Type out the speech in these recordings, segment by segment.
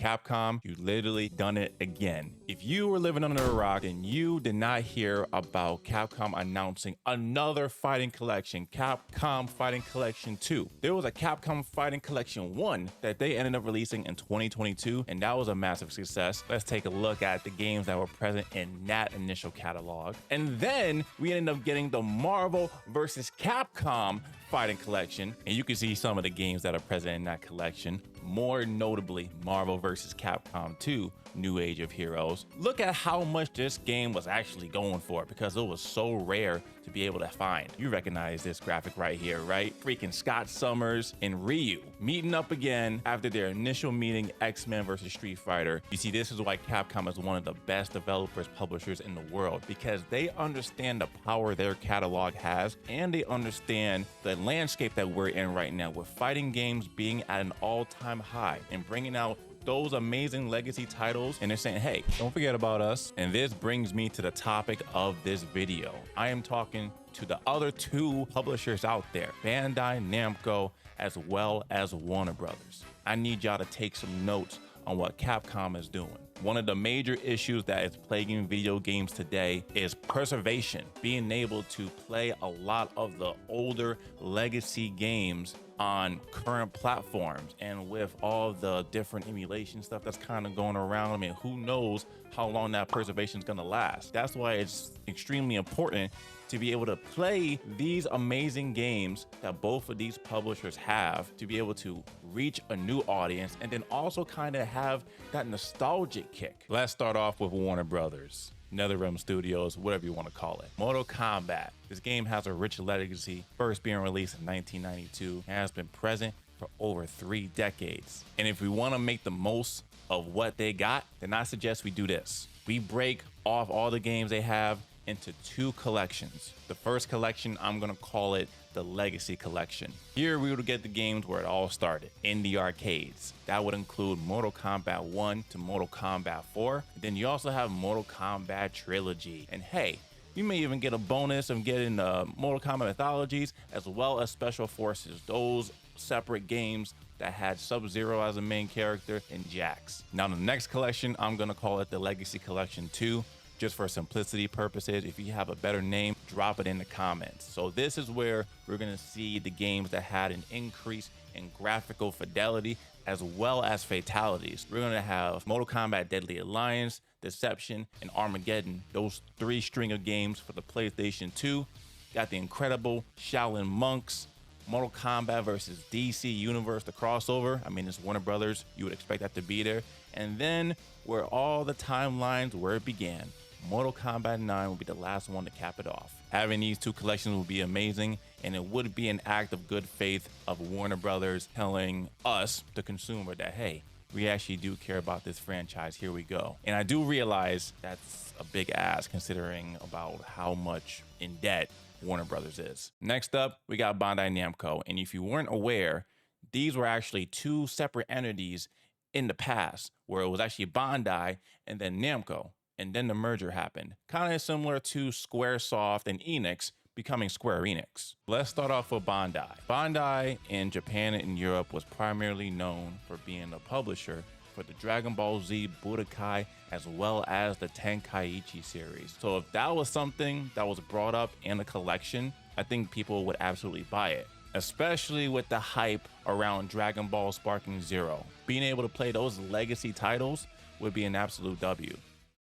Capcom, you literally done it again. If you were living under a rock and you did not hear about Capcom announcing another fighting collection, Capcom Fighting Collection 2. There was a Capcom Fighting Collection 1 that they ended up releasing in 2022, and that was a massive success. Let's take a look at the games that were present in that initial catalog. And then we ended up getting the Marvel vs. Capcom Fighting Collection, and you can see some of the games that are present in that collection, more notably Marvel vs. Capcom 2 New Age of Heroes. Look at how much this game was actually going for because it was so rare to be able to find. You recognize this graphic right here, right? Freaking Scott Summers and Ryu meeting up again after their initial meeting, X-Men versus Street Fighter. You see, this is why Capcom is one of the best developers, publishers in the world, because they understand the power their catalog has, and they understand the landscape that we're in right now with fighting games being at an all-time high and bringing out those amazing legacy titles, and they're saying, hey, don't forget about us. And this brings me to the topic of this video. I am talking to the other two publishers out there, Bandai Namco as well as Warner Brothers. I need y'all to take some notes on what Capcom is doing. One of the major issues that is plaguing video games today is preservation, being able to play a lot of the older legacy games on current platforms, and with all the different emulation stuff that's kind of going around, I mean, who knows how long that preservation is going to last. That's why it's extremely important to be able to play these amazing games that both of these publishers have, to be able to reach a new audience and then also kind of have that nostalgic kick. Let's start off with Warner Brothers, NetherRealm Studios, whatever you want to call it. Mortal Kombat. This game has a rich legacy, first being released in 1992, and has been present for over 3 decades. And if we want to make the most of what they got, then I suggest we do this. We break off all the games they have into 2 collections. The first collection, I'm gonna call it the Legacy Collection. Here we would get the games where it all started, in the arcades. That would include Mortal Kombat 1 to Mortal Kombat 4. And then you also have Mortal Kombat Trilogy. And hey, you may even get a bonus of getting the Mortal Kombat Mythologies as well as Special Forces, those separate games that had Sub-Zero as a main character and Jax. Now the next collection, I'm gonna call it the Legacy Collection 2. Just for simplicity purposes, if you have a better name, drop it in the comments. So this is where we're gonna see the games that had an increase in graphical fidelity as well as fatalities. We're gonna have Mortal Kombat Deadly Alliance, Deception, and Armageddon. Those 3 string of games for the PlayStation 2. Got the incredible Shaolin Monks, Mortal Kombat versus DC Universe, the crossover. I mean, it's Warner Brothers, you would expect that to be there. And then where all the timelines where it began, Mortal Kombat 9 will be the last one to cap it off. Having these 2 collections will be amazing, and it would be an act of good faith of Warner Brothers telling us, the consumer, that hey, we actually do care about this franchise, here we go. And I do realize that's a big ask considering about how much in debt Warner Brothers is. Next up, we got Bandai Namco, and if you weren't aware, these were actually 2 separate entities in the past, where it was actually Bandai and then Namco, and then the merger happened. Kind of similar to Squaresoft and Enix becoming Square Enix. Let's start off with Bandai. Bandai in Japan and in Europe was primarily known for being a publisher for the Dragon Ball Z Budokai as well as the Tenkaichi series. So if that was something that was brought up in a collection, I think people would absolutely buy it, especially with the hype around Dragon Ball Sparking Zero. Being able to play those legacy titles would be an absolute W.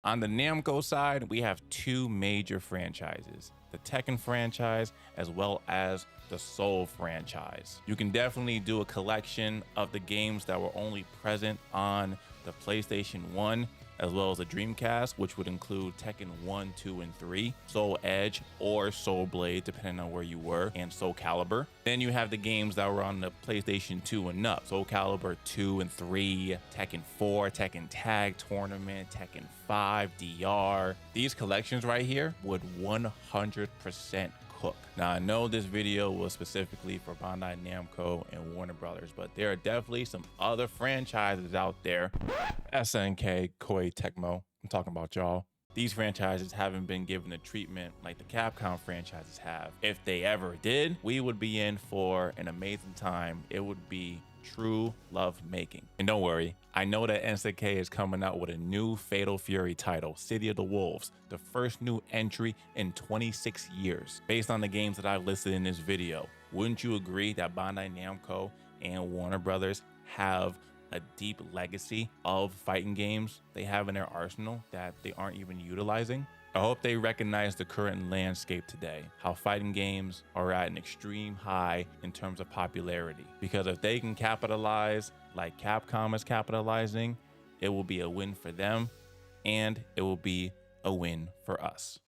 On the Namco side, we have 2 major franchises, the Tekken franchise as well as the Soul franchise. You can definitely do a collection of the games that were only present on the PlayStation 1 as well as the Dreamcast, which would include Tekken 1, 2, and 3, Soul Edge or Soul Blade, depending on where you were, and Soul Calibur. Then you have the games that were on the PlayStation 2 and up, Soul Calibur 2 and 3, Tekken 4, Tekken Tag Tournament, Tekken 5, DR. These collections right here would 100% cook. Now, I know this video was specifically for Bandai Namco and Warner Brothers, but there are definitely some other franchises out there. SNK, Koei Tecmo, I'm talking about y'all. These franchises haven't been given the treatment like the Capcom franchises have. If they ever did, we would be in for an amazing time. It would be true love making. And don't worry, I know that NCK is coming out with a new Fatal Fury title, City of the Wolves, the first new entry in 26 years. Based on the games that I've listed in this video, wouldn't you agree that Bandai Namco and Warner Brothers have a deep legacy of fighting games they have in their arsenal that they aren't even utilizing? I hope they recognize the current landscape today, how fighting games are at an extreme high in terms of popularity. Because if they can capitalize like Capcom is capitalizing, it will be a win for them and it will be a win for us.